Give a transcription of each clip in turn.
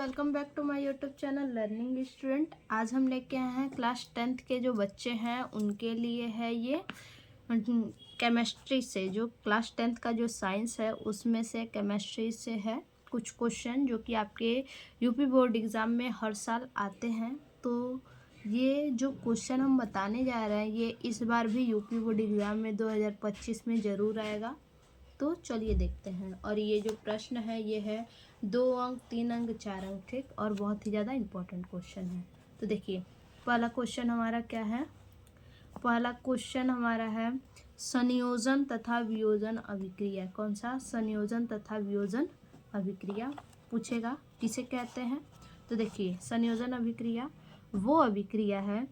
Welcome back to my YouTube channel learning student. आज हम लेके आए हैं क्लास 10th के जो बच्चे हैं उनके लिए है ये केमिस्ट्री से, जो क्लास 10th का जो साइंस है उसमें से केमिस्ट्री से है कुछ क्वेश्चन जो कि आपके यूपी बोर्ड एग्ज़ाम में हर साल आते हैं। तो ये जो क्वेश्चन हम बताने जा रहे हैं ये इस बार भी यूपी बोर्ड एग्ज़ाम में 2025 में ज़रूर आएगा। तो चलिए देखते हैं। और ये जो प्रश्न है ये है 2 अंक 3 अंक 4 अंक, ठीक, और बहुत ही ज़्यादा इम्पोर्टेंट क्वेश्चन है। तो देखिए पहला क्वेश्चन हमारा क्या है। पहला क्वेश्चन हमारा है संयोजन तथा वियोजन अभिक्रिया। कौन सा? संयोजन तथा वियोजन अभिक्रिया पूछेगा। किसे कहते हैं? तो देखिए संयोजन अभिक्रिया वो अभिक्रिया है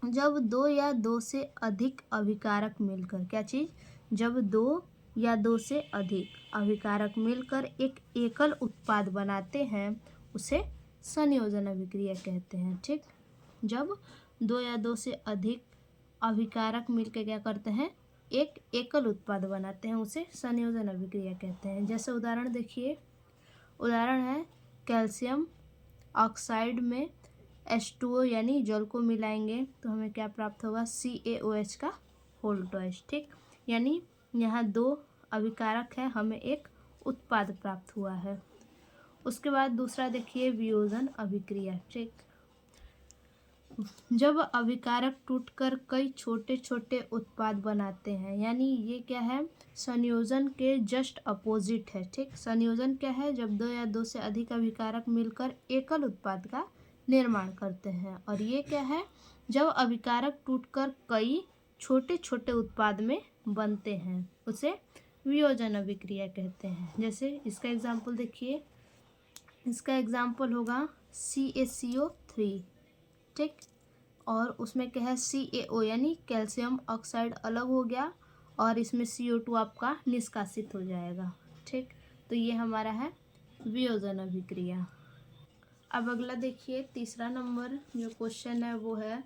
जब दो या दो से अधिक अभिकारक मिलकर, क्या चीज़? जब दो या दो से अधिक अभिकारक मिलकर एक एकल उत्पाद बनाते हैं उसे संयोजन अभिक्रिया कहते हैं, ठीक। जब दो या दो से अधिक अभिकारक मिलकर क्या करते हैं? एक एकल उत्पाद बनाते हैं उसे संयोजन अभिक्रिया कहते हैं। जैसे उदाहरण देखिए, उदाहरण है कैल्शियम ऑक्साइड में H2O यानी जल को मिलाएंगे तो हमें क्या प्राप्त होगा? CaOH का होल ट्वाइस, ठीक। यानी यहाँ दो अभिकारक है, हमें एक उत्पाद प्राप्त हुआ है। उसके बाद दूसरा देखिए वियोजन अभिक्रिया, ठीक। जब अभिकारक टूटकर कई छोटे छोटे उत्पाद बनाते हैं, यानी ये क्या है? संयोजन के जस्ट अपोजिट है, ठीक। संयोजन क्या है? जब दो या दो से अधिक अभिकारक मिलकर एकल उत्पाद का निर्माण करते हैं। और ये क्या है? जब अभिकारक टूटकर कई छोटे छोटे उत्पाद में बनते हैं उसे वियोजन अभिक्रिया कहते हैं। जैसे इसका एग्जाम्पल देखिए, इसका एग्जाम्पल होगा CaCO3, ठीक। और उसमें क्या है? CaO यानी कैल्शियम ऑक्साइड अलग हो गया और इसमें CO2 आपका निष्कासित हो जाएगा, ठीक। तो ये हमारा है वियोजन अभिक्रिया। अब अगला देखिए, तीसरा नंबर जो क्वेश्चन है वो है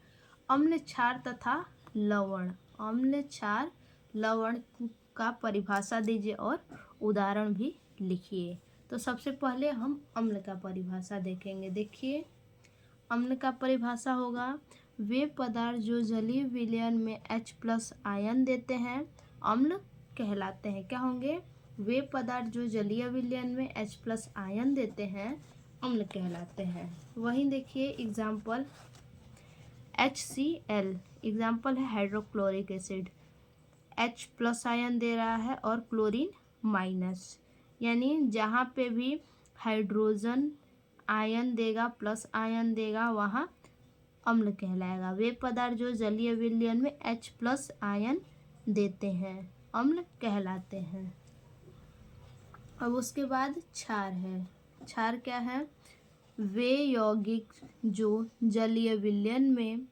अम्ल क्षार तथा लवण। अम्ल क्षार लवण का परिभाषा दीजिए और उदाहरण भी लिखिए। तो सबसे पहले हम अम्ल का परिभाषा देखेंगे। देखिए अम्ल का परिभाषा होगा वे पदार्थ जो जलीय विलयन में H+ आयन देते हैं अम्ल कहलाते हैं। क्या होंगे? वे पदार्थ जो जलीय विलयन में H+ आयन देते हैं अम्ल कहलाते हैं। वहीं देखिए एग्जाम्पल HCl, एग्जाम्पल है हाइड्रोक्लोरिक एसिड, H+ आयन दे रहा है और क्लोरीन माइनस, यानी जहाँ पे भी हाइड्रोजन आयन देगा प्लस आयन देगा वहाँ अम्ल कहलाएगा। वे पदार्थ जो जलीय विलयन में H+ आयन देते हैं अम्ल कहलाते हैं। अब उसके बाद क्षार है। क्षार क्या है? वे यौगिक जो जलीय विलयन में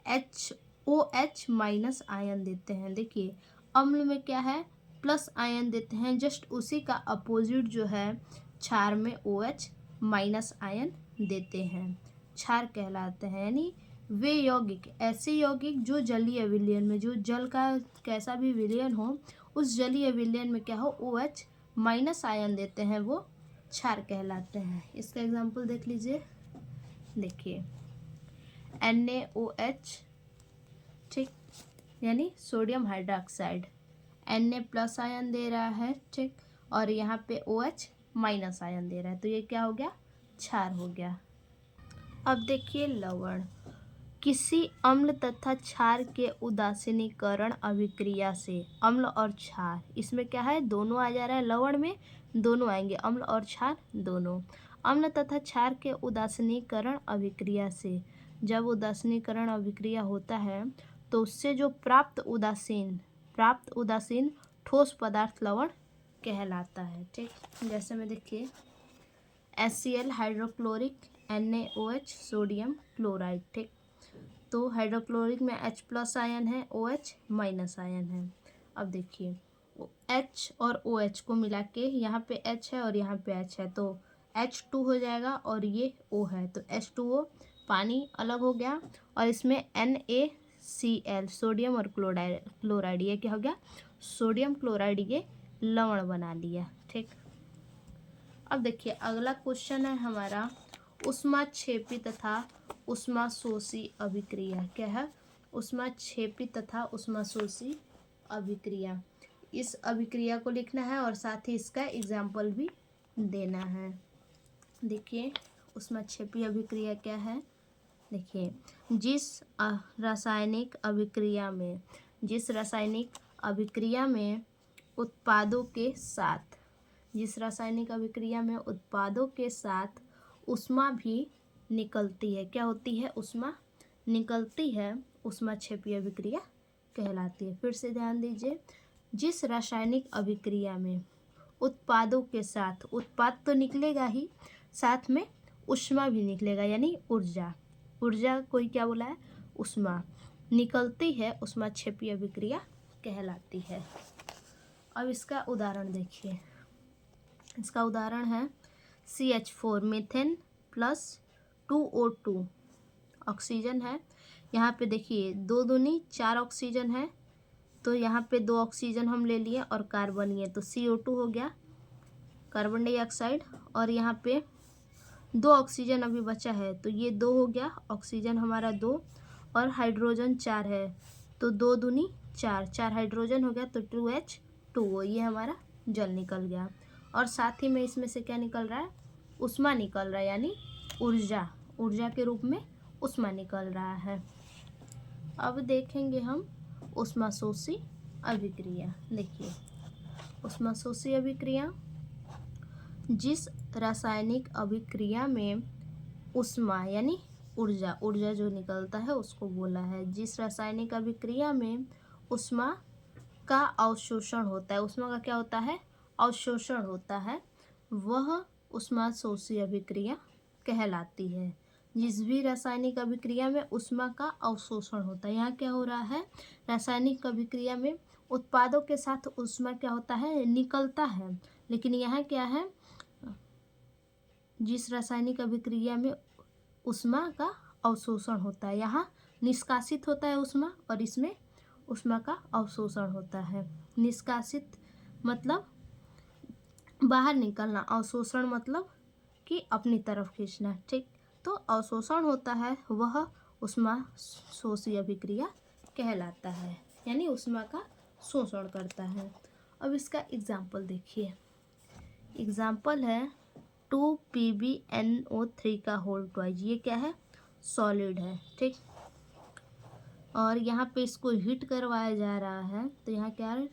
HOH- आयन देते हैं। देखिए अम्ल में क्या है? प्लस आयन देते हैं, जस्ट उसी का अपोजिट जो है क्षार में OH- आयन देते हैं, क्षार कहलाते हैं। यानी वे यौगिक, ऐसे यौगिक जो जलीय विलयन में, जो जल का कैसा भी विलयन हो उस जलीय विलयन में क्या हो? OH- आयन देते हैं, वो क्षार कहलाते हैं। इसका एग्जाम्पल देख लीजिए। देखिए NaOH, ठीक, यानी सोडियम हाइड्रोक्साइड, Na+ आयन दे रहा है, ठीक, और यहाँ पे OH- आयन दे रहा है, तो ये क्या हो गया? क्षार हो गया। अब देखिए लवण। किसी अम्ल तथा क्षार के उदासीनीकरण अभिक्रिया से अम्ल और क्षार, इसमें क्या है? दोनों आ जा रहा है, लवण में दोनों आएंगे, अम्ल और क्षार दोनों। अम्ल तथा क्षार के उदासीनीकरण अभिक्रिया से, जब उदासीनीकरण अभिक्रिया होता है तो उससे जो प्राप्त उदासीन ठोस पदार्थ लवण कहलाता है, ठीक। जैसे में देखिए HCl hydrochloric, NaOH sodium chloride, ठीक। तो हाइड्रोक्लोरिक में H+ आयन है, OH- आयन है। अब देखिए H और OH को मिला के, यहाँ पे H है और यहाँ पे H है तो H2 हो जाएगा और ये O है तो H2O, पानी अलग हो गया और इसमें NaCl सोडियम और क्लोराइड, ये क्या हो गया? सोडियम क्लोराइड, ये लवण बना लिया, ठीक। अब देखिए अगला क्वेश्चन है हमारा ऊष्माक्षेपी तथा ऊष्माशोषी अभिक्रिया। क्या है? ऊष्माक्षेपी तथा ऊष्माशोषी अभिक्रिया। इस अभिक्रिया को लिखना है और साथ ही इसका एग्जाम्पल भी देना है। देखिए ऊष्माक्षेपी अभिक्रिया क्या है। देखिए जिस रासायनिक अभिक्रिया में उत्पादों के साथ ऊष्मा भी निकलती है। क्या होती है? ऊष्मा निकलती है, ऊष्माक्षेपी अभिक्रिया कहलाती है। फिर से ध्यान दीजिए, जिस रासायनिक अभिक्रिया में उत्पादों के साथ, उत्पाद तो निकलेगा ही, साथ में ऊष्मा भी निकलेगा, यानी ऊर्जा कोई क्या बोला है? ऊष्मा निकलती है, ऊष्माक्षेपी अभिक्रिया कहलाती है। अब इसका उदाहरण देखिए। इसका उदाहरण है CH4 methane plus 2O2 oxygen है। यहाँ पे देखिए 2 दूनी 4 ऑक्सीजन है, तो यहाँ पे 2 ऑक्सीजन हम ले लिए और कार्बन ये, तो CO2 हो गया, कार्बन डाइऑक्साइड। और यहाँ पे 2 ऑक्सीजन अभी बचा है, तो ये 2 हो गया, ऑक्सीजन हमारा 2 और हाइड्रोजन 4 है, तो 2 दूनी 4 हाइड्रोजन हो गया, तो 2H2O, ये हमारा जल निकल गया। और साथ ही में इसमें से क्या निकल रहा है? ऊष्मा निकल रहा है, यानी ऊर्जा के रूप में ऊष्मा निकल रहा है। अब देखेंगे हम ऊष्माशोषी अभिक्रिया। देखिए ऊष्माशोषी अभिक्रिया, जिस रासायनिक अभिक्रिया में ऊष्मा यानी ऊर्जा जो निकलता है उसको बोला है। जिस रासायनिक अभिक्रिया में ऊष्मा का अवशोषण होता है, ऊष्मा का क्या होता है? अवशोषण होता है, वह ऊष्माशोषी अभिक्रिया कहलाती है। जिस भी रासायनिक अभिक्रिया में ऊष्मा का अवशोषण होता है, यहाँ क्या हो रहा है? रासायनिक अभिक्रिया में उत्पादों के साथ ऊष्मा क्या होता है? निकलता है। लेकिन यहाँ क्या है? जिस रासायनिक अभिक्रिया में ऊष्मा का अवशोषण होता है, यहाँ निष्कासित होता है ऊष्मा, और इसमें ऊष्मा का अवशोषण होता है। निष्कासित मतलब बाहर निकलना, अवशोषण मतलब कि अपनी तरफ खींचना। ठीक, तो अवशोषण होता है, वह ऊष्माशोषी अभिक्रिया कहलाता है, यानी ऊष्मा का शोषण करता है। अब इसका एग्जाम्पल देखिए। एग्जाम्पल है 2PbNO3 का होल ट्वाइस। ये क्या है? सॉलिड है। ठीक, और यहाँ पे इसको हीट करवाया जा रहा है, तो यहाँ क्या है?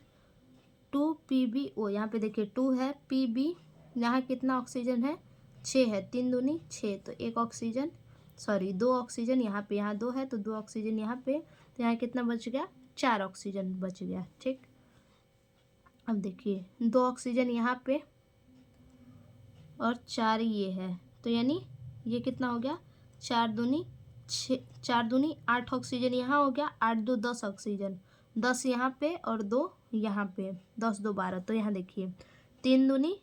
2PbO, यहाँ पे देखिए 2 है, Pb यहाँ कितना ऑक्सीजन है? 6 है, 3 दूनी 6, तो 1 ऑक्सीजन, सॉरी 2 ऑक्सीजन यहाँ पे, यहाँ 2 है तो 2 ऑक्सीजन यहाँ पे, तो यहाँ कितना बच गया? 4 ऑक्सीजन बच गया। ठीक, अब देखिए 2 ऑक्सीजन यहाँ पे और 4 ये है, तो यानी ये कितना हो गया? 4 दूनी 8 ऑक्सीजन यहाँ हो गया, 8 2 10 ऑक्सीजन, 10 यहाँ पे और 2 यहाँ पे, 10 2 12, तो यहाँ देखिए 3 दूनी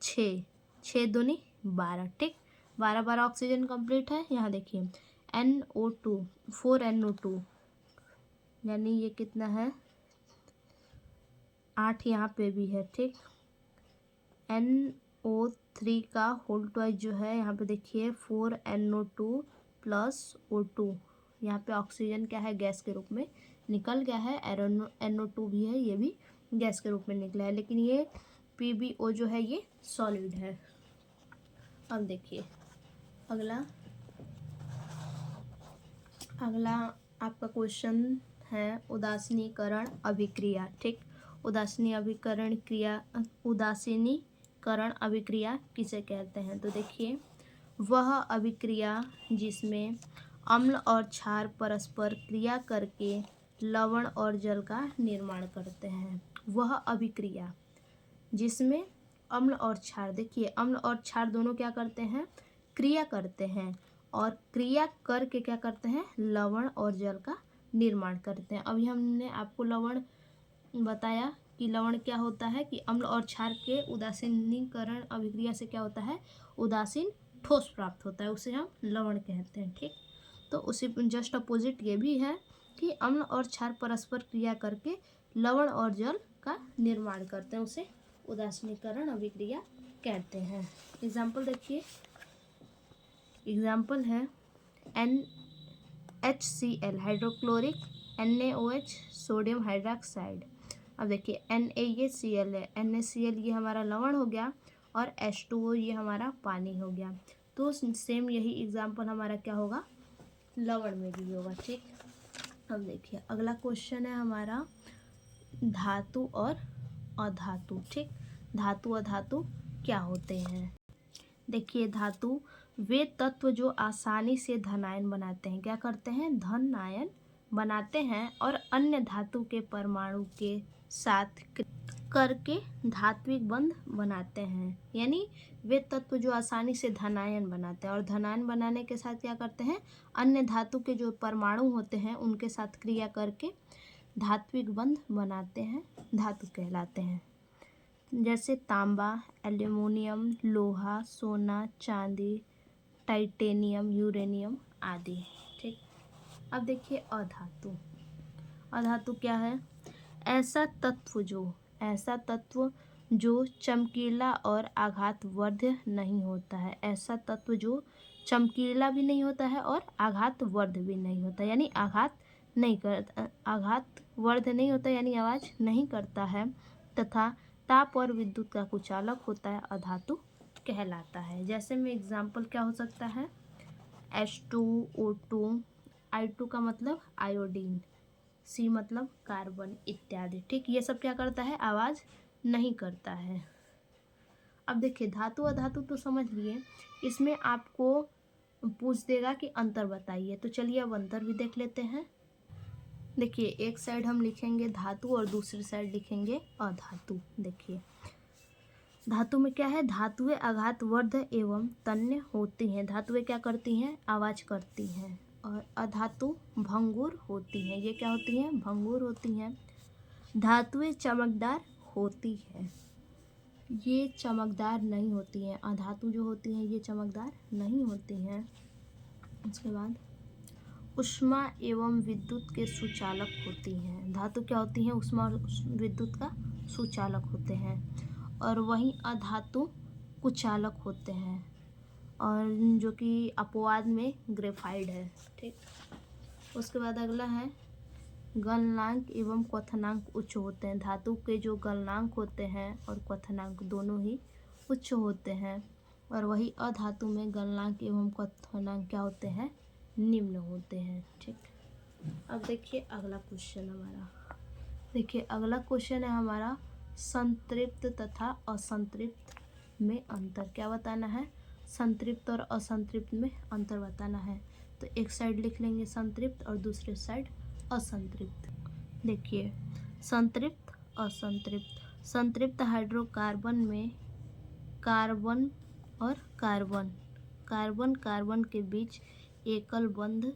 6, 6 दूनी 12। ठीक, 12 12 ऑक्सीजन कंप्लीट है। यहाँ देखिए NO2 4NO2, यानी ये कितना है? 8 यहाँ पे भी है। ठीक, NO3 का होल ट्वाइस जो है, यहाँ पे देखिए 4NO2 प्लस O2, यहाँ पे ऑक्सीजन क्या है? गैस के रूप में निकल गया है। NO2 भी है, ये भी गैस के रूप में निकला है, लेकिन ये PbO जो है ये सॉलिड है। अब देखिए अगला आपका क्वेश्चन है उदासीनीकरण अभिक्रिया। ठीक, उदासीनीकरण अभिक्रिया किसे कहते हैं? तो देखिए वह अभिक्रिया जिसमें अम्ल और क्षार परस्पर क्रिया करके लवण और जल का निर्माण करते हैं। वह अभिक्रिया जिसमें अम्ल और क्षार, देखिए अम्ल और क्षार दोनों क्या करते हैं? क्रिया करते हैं, और क्रिया करके क्या करते हैं? लवण और जल का निर्माण करते हैं। अभी हमने आपको लवण बताया कि लवण क्या होता है, कि अम्ल और क्षार के उदासीनीकरण अभिक्रिया से क्या होता है? उदासीन ठोस प्राप्त होता है, उसे हम लवण कहते हैं। ठीक, तो उसी जस्ट अपोजिट ये भी है कि अम्ल और क्षार परस्पर क्रिया करके लवण और जल का निर्माण करते हैं, उसे उदासीनीकरण अभिक्रिया कहते हैं। एग्जाम्पल देखिए। एग्जाम्पल है NHCl hydrochloric, NaOH sodium hydroxide. अब देखिए NaCl है, NaCl ये हमारा लवण हो गया और H2O ये हमारा पानी हो गया। तो सेम यही एग्जाम्पल हमारा क्या होगा, लवण में भी होगा। ठीक, अब देखिए अगला क्वेश्चन है हमारा धातु और अधातु। ठीक, धातु अधातु क्या होते हैं। देखिए धातु वे तत्व जो आसानी से धनायन बनाते हैं, क्या करते हैं, धन आयन बनाते हैं और अन्य धातु के परमाणु के साथ करके धात्विक बंध बनाते हैं। यानी वे तत्व जो आसानी से धनायन बनाते हैं और धनायन बनाने के साथ क्या करते हैं, अन्य धातु के जो परमाणु होते हैं उनके साथ क्रिया करके धात्विक बंध बनाते हैं, धातु कहलाते हैं। जैसे तांबा, एल्यूमिनियम, लोहा, सोना, चांदी, टाइटेनियम, यूरेनियम आदि। ठीक, अब देखिए अधातु। अधातु क्या है, ऐसा तत्व जो चमकीला और आघातवर्ध नहीं होता है। ऐसा तत्व जो चमकीला भी नहीं होता है और आघातवर्ध भी नहीं होता, यानी आघातवर्ध नहीं होता यानी आवाज़ नहीं करता है, तथा ताप और विद्युत का कुचालक होता है, अधातु कहलाता है। जैसे में एग्जाम्पल क्या हो सकता है, H2O2, I2 का मतलब आयोडीन, C मतलब कार्बन इत्यादि। ठीक, ये सब क्या करता है, आवाज़ नहीं करता है। अब देखिए धातु अधातु तो समझ लिए, इसमें आपको पूछ देगा कि अंतर बताइए, तो चलिए अब अंतर भी देख लेते हैं। देखिए एक साइड हम लिखेंगे धातु और दूसरी साइड लिखेंगे अधातु। देखिए धातु में क्या है, धातुएं आघातवर्ध एवं तन्य होती हैं। धातुएं क्या करती हैं, आवाज़ करती हैं। और अधातु भंगुर होती हैं। ये क्या होती हैं, भंगुर होती हैं। धातुएं चमकदार होती हैं, ये चमकदार नहीं होती हैं। अधातु जो होती हैं ये चमकदार नहीं होती हैं। उसके बाद ऊष्मा एवं विद्युत के सुचालक होती हैं। धातु क्या होती हैं, ऊष्मा और विद्युत का सुचालक होते हैं। और वहीं अधातु कुचालक होते हैं, और जो कि अपवाद में ग्रेफाइड है। ठीक, उसके बाद अगला है गलनांक एवं क्वथनांक उच्च होते हैं। धातु के जो गलनांक होते हैं और क्वथनांक दोनों ही उच्च होते हैं, और वही अधातु में गलनांक एवं क्वथनांक क्या होते हैं, निम्न होते हैं। ठीक, अब देखिए अगला क्वेश्चन हमारा, देखिए अगला क्वेश्चन है हमारा संतृप्त तथा असंतृप्त में अंतर। क्या बताना है, संतृप्त और असंतृप्त में अंतर बताना है। तो एक साइड लिख लेंगे संतृप्त और दूसरे साइड असंतृप्त। देखिए संतृप्त असंतृप्त। संतृप्त हाइड्रोकार्बन में कार्बन और कार्बन के बीच एकल बंध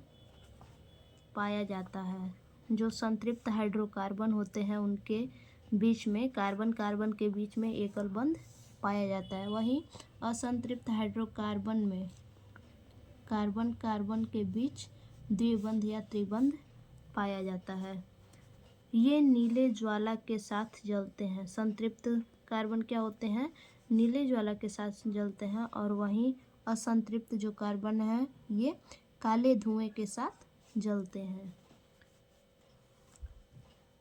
पाया जाता है। जो संतृप्त हाइड्रोकार्बन होते हैं उनके बीच में कार्बन के बीच में एकल बंध पाया जाता है। वहीं असंतृप्त हाइड्रोकार्बन में कार्बन के बीच द्विबंध या त्रिबंध पाया जाता है। ये नीले ज्वाला के साथ जलते हैं। संतृप्त कार्बन क्या होते हैं, नीले ज्वाला के साथ जलते हैं, और वहीं असंतृप्त जो कार्बन है ये काले धुएं के साथ जलते हैं।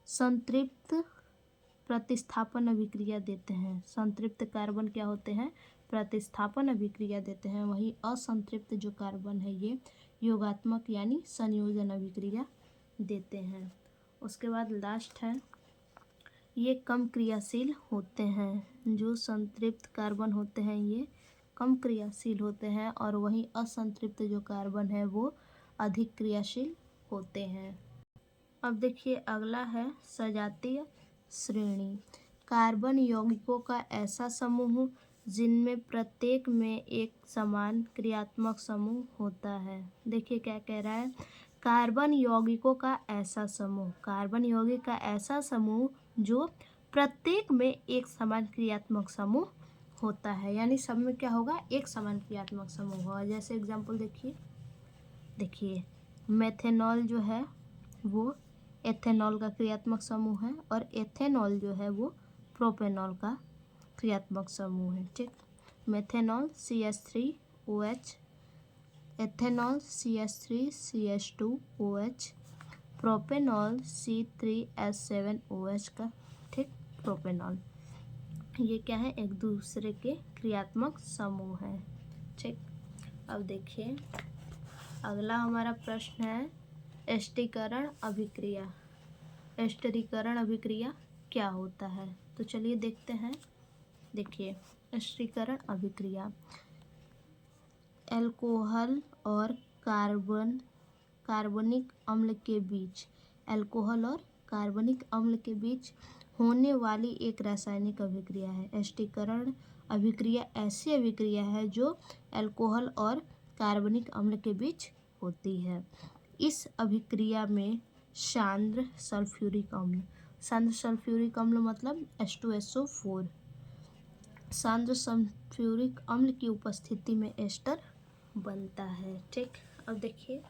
संतृप्त प्रतिस्थापन अभिक्रिया देते हैं। संतृप्त कार्बन क्या होते हैं, प्रतिस्थापन अभिक्रिया देते हैं। वहीं असंतृप्त जो कार्बन है ये योगात्मक यानी संयोजन अभिक्रिया देते हैं। उसके बाद लास्ट है, ये कम क्रियाशील होते हैं। जो संतृप्त कार्बन होते हैं ये कम क्रियाशील होते हैं, और वहीं असंतृप्त जो कार्बन है वो अधिक क्रियाशील होते हैं। अब देखिए अगला है सजातीय श्रेणी। कार्बन यौगिकों का ऐसा समूह जिनमें प्रत्येक में एक समान क्रियात्मक समूह होता है। देखिए क्या कह रहा है, कार्बन यौगिकों का ऐसा समूह, कार्बन यौगिक का ऐसा समूह जो प्रत्येक में एक समान क्रियात्मक समूह होता है। यानी सब में क्या होगा, एक समान क्रियात्मक समूह होगा। जैसे एग्जांपल देखिए मेथेनॉल जो है वो एथेनॉल का क्रियात्मक समूह है, और एथेनॉल जो है वो प्रोपेनॉल का क्रियात्मक समूह है। ठीक, methanol CH3OH ethanol CH3CH2OH, propanol C3H7OH का, ठीक, प्रोपेनॉल। ये क्या है, एक दूसरे के क्रियात्मक समूह है, ठीक। अब देखिए अगला हमारा प्रश्न है एस्टरीकरण अभिक्रिया। एस्टरीकरण अभिक्रिया क्या होता है, तो चलिए देखते हैं। देखिए एस्टरीकरण अभिक्रिया अल्कोहल और कार्बनिक अम्ल के बीच, अल्कोहल और कार्बनिक अम्ल के बीच होने वाली एक रासायनिक अभिक्रिया है। एस्टरीकरण अभिक्रिया ऐसी अभिक्रिया है जो अल्कोहल और कार्बनिक अम्ल के बीच होती है। इस अभिक्रिया में सांद्र सल्फ्यूरिक अम्ल मतलब H2SO4, सांद्र सल्फ्यूरिक अम्ल की उपस्थिति में एस्टर बनता है, ठीक। अब देखिए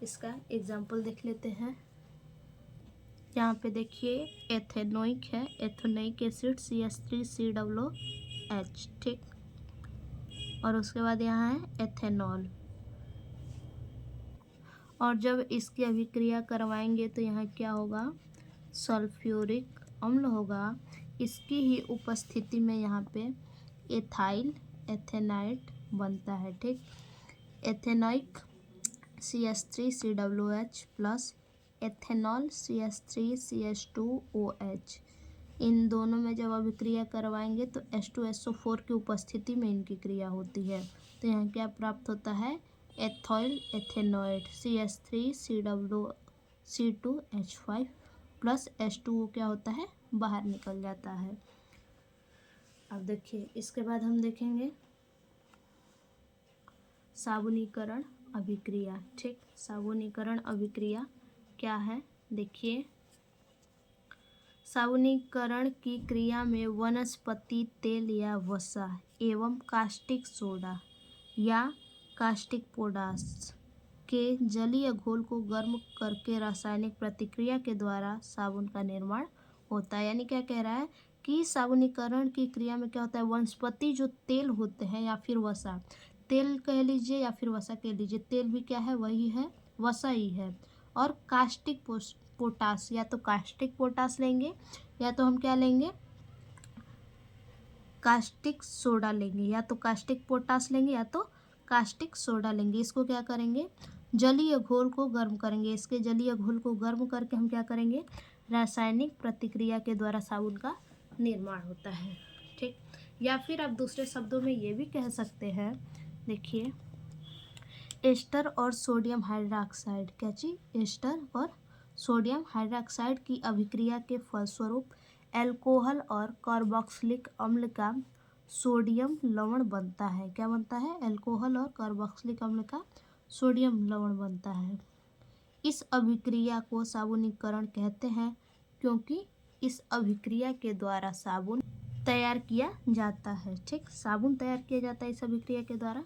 इसका एग्जाम्पल देख लेते हैं। यहाँ पे देखिए एथेनोइक है, एथेनोइक एसिड CH3COOH, ठीक। और उसके बाद यहाँ है एथेनॉल, और जब इसकी अभिक्रिया करवाएंगे तो यहाँ क्या होगा, सल्फ्यूरिक अम्ल होगा। इसकी ही उपस्थिति में यहाँ पे एथाइल एथेनाइट बनता है, ठीक। Ethanoic CH3COOH plus ethanol CH3CH2OH, इन दोनों में जब अभिक्रिया करवाएंगे तो H2SO4 की उपस्थिति में इनकी क्रिया होती है। तो यहाँ क्या प्राप्त होता है, ethyl ethanoate CH3COC2H5 plus H2O क्या होता है, बाहर निकल जाता है। अब देखिए इसके बाद हम देखेंगे साबुनीकरण अभिक्रिया, ठीक। साबुनीकरण अभिक्रिया क्या है, देखिए साबुनीकरण की क्रिया में वनस्पति तेल या वसा एवं कास्टिक सोडा या कास्टिक पोटाश के जलीय घोल को गर्म करके रासायनिक प्रतिक्रिया के द्वारा साबुन का निर्माण होता है। यानी क्या कह रहा है कि साबुनीकरण की क्रिया में क्या होता है, वनस्पति जो तेल होते हैं या फिर वसा, तेल कह लीजिए या फिर वसा कह लीजिए, तेल भी क्या है, वही है, वसा ही है। और कास्टिक पोटाश, या तो कास्टिक पोटाश लेंगे या तो हम क्या लेंगे, कास्टिक सोडा लेंगे, या तो कास्टिक पोटाश लेंगे या तो कास्टिक सोडा लेंगे। इसको क्या करेंगे, जलीय घोल को गर्म करेंगे। इसके जलीय घोल को गर्म करके हम क्या करेंगे, रासायनिक प्रतिक्रिया के द्वारा साबुन का निर्माण होता है, ठीक। या फिर आप दूसरे शब्दों में ये भी कह सकते हैं, देखिए एस्टर और सोडियम हाइड्रोक्साइड, क्या चीज, एस्टर और सोडियम हाइड्रोक्साइड की अभिक्रिया के फलस्वरूप अल्कोहल और कार्बोक्सिलिक अम्ल का सोडियम लवण बनता है। क्या बनता है, अल्कोहल और कार्बोक्सिलिक अम्ल का सोडियम लवण बनता है। इस अभिक्रिया को साबुनीकरण कहते हैं क्योंकि इस अभिक्रिया के द्वारा साबुन तैयार किया जाता है, ठीक। साबुन तैयार किया जाता है इस अभिक्रिया के द्वारा।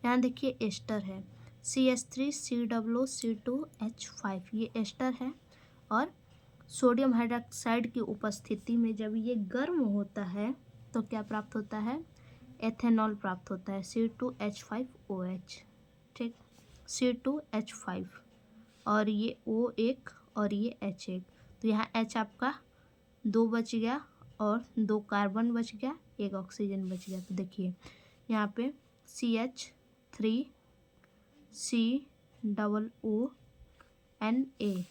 यहाँ देखिए एस्टर है CH3COC2H5, ये एस्टर है। और सोडियम हाइड्रोक्साइड की उपस्थिति में जब ये गर्म होता है तो क्या प्राप्त होता है, एथेनॉल प्राप्त होता है C2H5OH, ठीक, C2H5, और ये O1 और ये H1, तो यहाँ H आपका 2 बच गया और 2 कार्बन बच गया, 1 ऑक्सीजन बच गया। तो देखिए यहाँ पे CH3COONA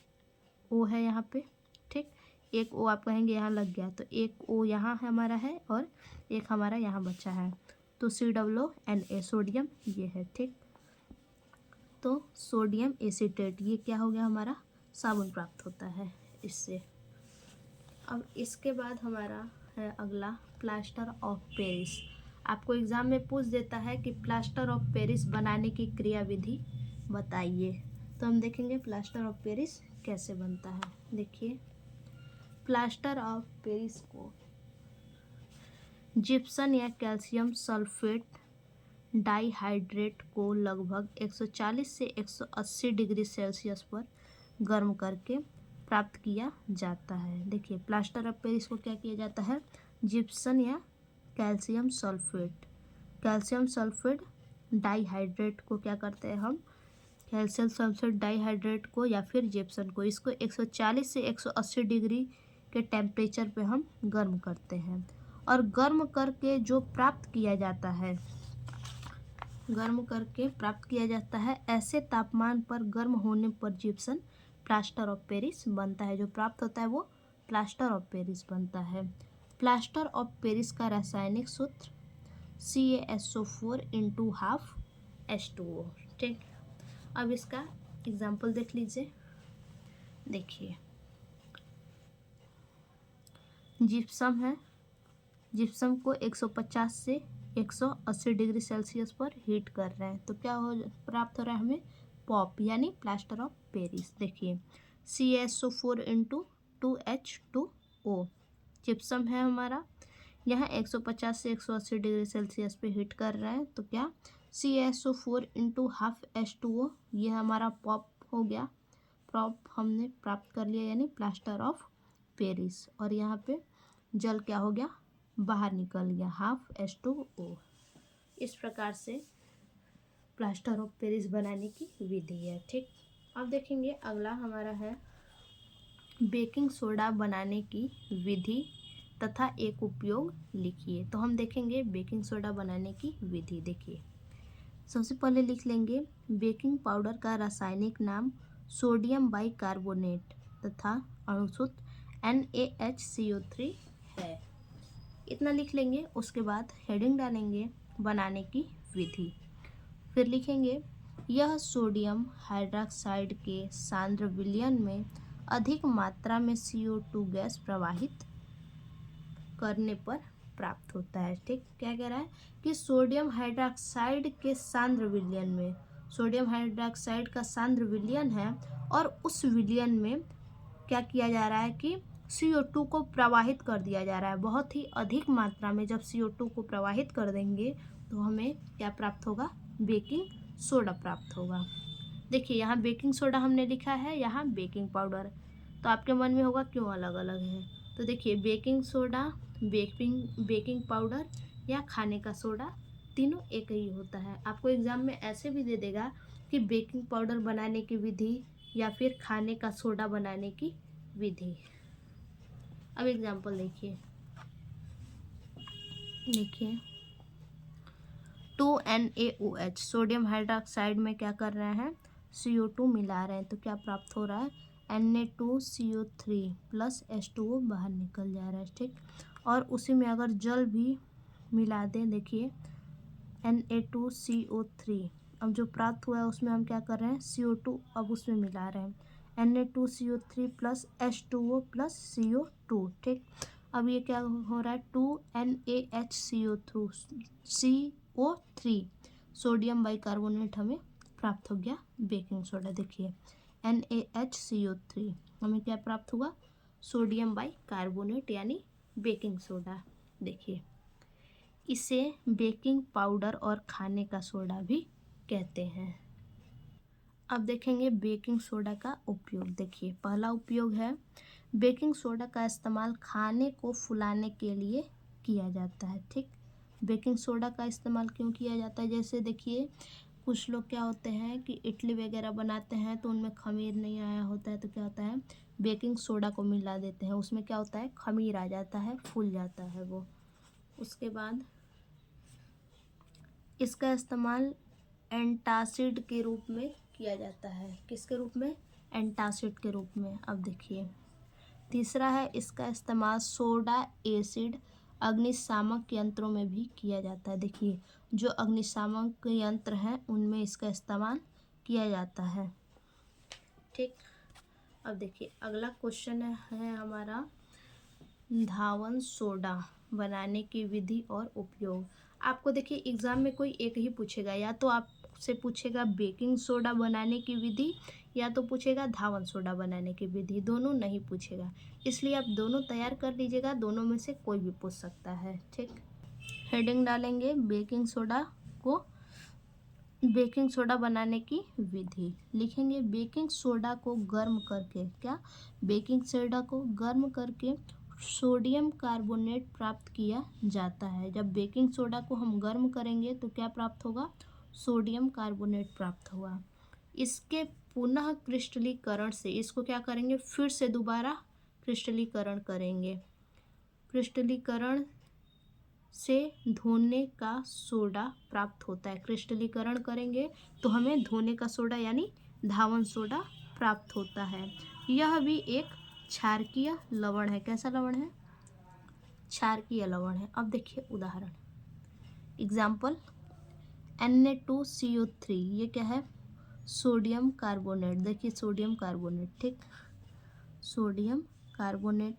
O है यहाँ पे, ठीक। एक O आप कहेंगे यहाँ लग गया, तो एक O यहाँ हमारा है और एक हमारा यहाँ बचा है, तो COONA सोडियम ये है, ठीक। तो सोडियम एसीटेट ये क्या हो गया, हमारा साबुन प्राप्त होता है इससे। अब इसके बाद हमारा है अगला प्लास्टर ऑफ पेरिस। आपको एग्ज़ाम में पूछ देता है कि प्लास्टर ऑफ पेरिस बनाने की क्रियाविधि बताइए, तो हम देखेंगे प्लास्टर ऑफ पेरिस कैसे बनता है। देखिए प्लास्टर ऑफ पेरिस को जिप्सम या कैल्शियम सल्फेट डाइहाइड्रेट को लगभग 140 से 180 डिग्री सेल्सियस पर गर्म करके प्राप्त किया जाता है। देखिए प्लास्टर ऑफ पेरिस को क्या किया जाता है, जिप्सम या कैल्शियम सल्फेट डाईहाइड्रेट को क्या करते हैं हम, कैल्शियम सल्फेट डाईहाइड्रेट को या फिर जिप्सम को, इसको 140 से 180 डिग्री के टेम्परेचर पे हम गर्म करते हैं। और गर्म करके जो प्राप्त किया जाता है, गर्म करके प्राप्त किया जाता है, ऐसे तापमान पर गर्म होने पर जिप्सम प्लास्टर ऑफ पेरिस बनता है। जो प्राप्त होता है वो प्लास्टर ऑफ पेरिस बनता है। प्लास्टर ऑफ पेरिस का रासायनिक सूत्र CaSO4 इंटू हाफ H2O। ठीक, अब इसका एग्जाम्पल देख लीजिए। देखिए जिप्सम है, जिप्सम को 150 से 180 डिग्री सेल्सियस पर हीट कर रहे हैं तो क्या हो प्राप्त हो रहा है हमें, पॉप यानी प्लास्टर ऑफ पेरिस। देखिए CaSO4 इंटू 2H2O जिप्सम है हमारा, यहाँ 150 से 180 डिग्री सेल्सियस पे हीट कर रहे हैं तो क्या CaSO4 इंटू हाफ H2O, ये हमारा पॉप हो गया, पॉप हमने प्राप्त कर लिया यानी प्लास्टर ऑफ पेरिस। और यहाँ पे जल क्या हो गया, बाहर निकल गया, हाफ H2O। इस प्रकार से प्लास्टर ऑफ पेरिस बनाने की विधि है। ठीक, अब देखेंगे अगला हमारा है बेकिंग सोडा बनाने की विधि तथा एक उपयोग लिखिए। तो हम देखेंगे बेकिंग सोडा बनाने की विधि। देखिए सबसे पहले लिख लेंगे बेकिंग पाउडर का रासायनिक नाम सोडियम बाइकार्बोनेट तथा अणुसूत्र NaHCO3 है। इतना लिख लेंगे। उसके बाद हेडिंग डालेंगे बनाने की विधि। फिर लिखेंगे यह सोडियम हाइड्रॉक्साइड के सांद्र विलयन में अधिक मात्रा में CO2 गैस प्रवाहित करने पर प्राप्त होता है। ठीक, क्या कह रहा है कि सोडियम हाइड्रॉक्साइड के सांद्र विलयन में, सोडियम हाइड्रॉक्साइड का सांद्र विलयन है और उस विलयन में क्या किया जा रहा है कि CO2 को प्रवाहित कर दिया जा रहा है। बहुत ही अधिक मात्रा में जब CO2 को प्रवाहित कर देंगे तो हमें क्या प्राप्त होगा, बेकिंग सोडा प्राप्त होगा। देखिए यहाँ बेकिंग सोडा हमने लिखा है, यहाँ बेकिंग पाउडर, तो आपके मन में होगा क्यों अलग अलग है। तो देखिए बेकिंग सोडा, बेकिंग पाउडर या खाने का सोडा तीनों एक ही होता है। आपको एग्जाम में ऐसे भी दे देगा कि बेकिंग पाउडर बनाने की विधि या फिर खाने का सोडा बनाने की विधि। अब एग्जाम्पल देखिए, देखिए 2NaOH सोडियम हाइड्रॉक्साइड में क्या कर रहे हैं, CO2 मिला रहे हैं तो क्या प्राप्त हो रहा है, Na2CO3 प्लस H2O बाहर निकल जा रहा है। ठीक, और उसी में अगर जल भी मिला दें, देखिए Na2CO3, अब जो प्राप्त हुआ है उसमें हम क्या कर रहे हैं, CO2 अब उसमें मिला रहे हैं, Na2CO3 plus H2O plus CO2। ठीक, अब ये क्या हो रहा है, 2NaHCO3 सोडियम बाइकार्बोनेट हमें प्राप्त हो गया बेकिंग सोडा। देखिए NaHCO3 हमें क्या प्राप्त हुआ, सोडियम बाइकार्बोनेट यानी बेकिंग सोडा। देखिए इसे बेकिंग पाउडर और खाने का सोडा भी कहते हैं। अब देखेंगे बेकिंग सोडा का उपयोग। देखिए पहला उपयोग है बेकिंग सोडा का इस्तेमाल खाने को फुलाने के लिए किया जाता है। ठीक, बेकिंग सोडा का इस्तेमाल क्यों किया जाता है, जैसे देखिए कुछ लोग क्या होते हैं कि इडली वगैरह बनाते हैं तो उनमें खमीर नहीं आया होता है तो क्या होता है, बेकिंग सोडा को मिला देते हैं, उसमें क्या होता है, खमीर आ जाता है, फूल जाता है वो। उसके बाद इसका इस्तेमाल एंटासिड के रूप में किया जाता है। किसके रूप में, एंटासिड के रूप में। अब देखिए तीसरा है इसका इस्तेमाल सोडा एसिड अग्निशामक यंत्रों में भी किया जाता है। देखिए जो अग्निशामक यंत्र हैं उनमें इसका इस्तेमाल किया जाता है। ठीक, अब देखिए अगला क्वेश्चन है हमारा धावन सोडा बनाने की विधि और उपयोग। आपको देखिए एग्ज़ाम में कोई एक ही पूछेगा, या तो आपसे पूछेगा बेकिंग सोडा बनाने की विधि या तो पूछेगा धावन सोडा बनाने की विधि, दोनों नहीं पूछेगा। इसलिए आप दोनों तैयार कर लीजिएगा, दोनों में से कोई भी पूछ सकता है। ठीक, हेडिंग डालेंगे बेकिंग सोडा को, बेकिंग सोडा बनाने की विधि लिखेंगे बेकिंग सोडा को गर्म करके, क्या, बेकिंग सोडा को गर्म करके सोडियम कार्बोनेट प्राप्त किया जाता है। जब बेकिंग सोडा को हम गर्म करेंगे तो क्या प्राप्त होगा, सोडियम कार्बोनेट प्राप्त हुआ। इसके पुनः क्रिस्टलीकरण से इसको क्या करेंगे, फिर से दोबारा क्रिस्टलीकरण करेंगे। क्रिस्टलीकरण से धोने का सोडा प्राप्त होता है। क्रिस्टलीकरण करेंगे तो हमें धोने का सोडा यानी धावन सोडा प्राप्त होता है। यह भी एक क्षारकीय लवण है। कैसा लवण है? क्षारकीय लवण है। अब देखिए उदाहरण, एग्जाम्पल Na2CO3, ये क्या है? Sodium carbonate. देखिए सोडियम कार्बोनेट, ठीक, सोडियम कार्बोनेट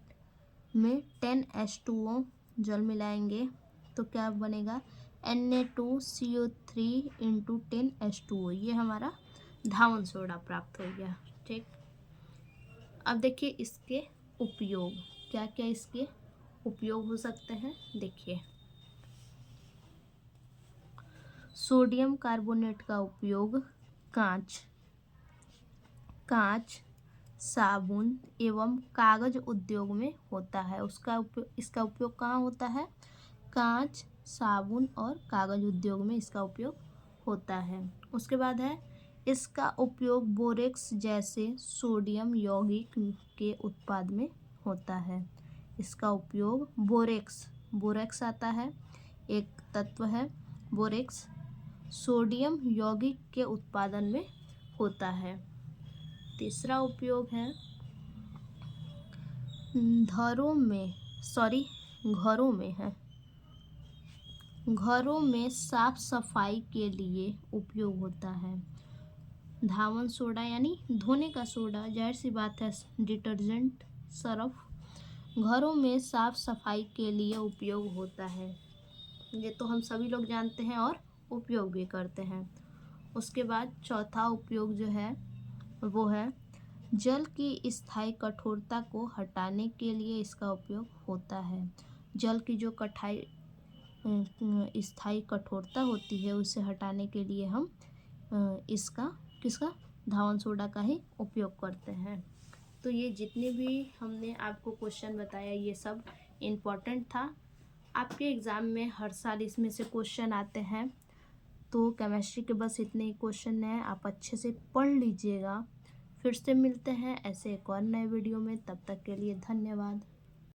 में 10H2O जल मिलाएंगे तो क्या बनेगा? Na2CO3 इंटू 10H2O, ये हमारा धावन सोडा प्राप्त हो गया, ठीक। अब देखिए इसके उपयोग, क्या क्या इसके उपयोग हो सकते हैं, देखिए। सोडियम कार्बोनेट का उपयोग कांच, साबुन एवं कागज उद्योग में होता है। इसका उपयोग कहाँ होता है? कांच, साबुन और कागज उद्योग में इसका उपयोग होता है। उसके बाद है इसका उपयोग बोरेक्स जैसे सोडियम यौगिक के उत्पाद में होता है। इसका उपयोग बोरेक्स आता है, एक तत्व है बोरेक्स, सोडियम यौगिक के उत्पादन में होता है। तीसरा उपयोग है घरों में साफ सफाई के लिए उपयोग होता है। धावन सोडा यानी धोने का सोडा, जाहिर सी बात है, डिटर्जेंट, सर्फ घरों में साफ सफाई के लिए उपयोग होता है। ये तो हम सभी लोग जानते हैं और उपयोग भी करते हैं। उसके बाद चौथा उपयोग जो है वो है जल की स्थायी कठोरता को हटाने के लिए इसका उपयोग होता है। जल की जो स्थायी कठोरता होती है उसे हटाने के लिए हम किसका धावन सोडा का ही उपयोग करते हैं। तो ये जितने भी हमने आपको क्वेश्चन बताया ये सब इम्पोर्टेंट था। आपके एग्ज़ाम में हर साल इसमें से क्वेश्चन आते हैं। तो केमिस्ट्री के बस इतने ही क्वेश्चन हैं, आप अच्छे से पढ़ लीजिएगा। फिर से मिलते हैं ऐसे एक और नए वीडियो में, तब तक के लिए धन्यवाद।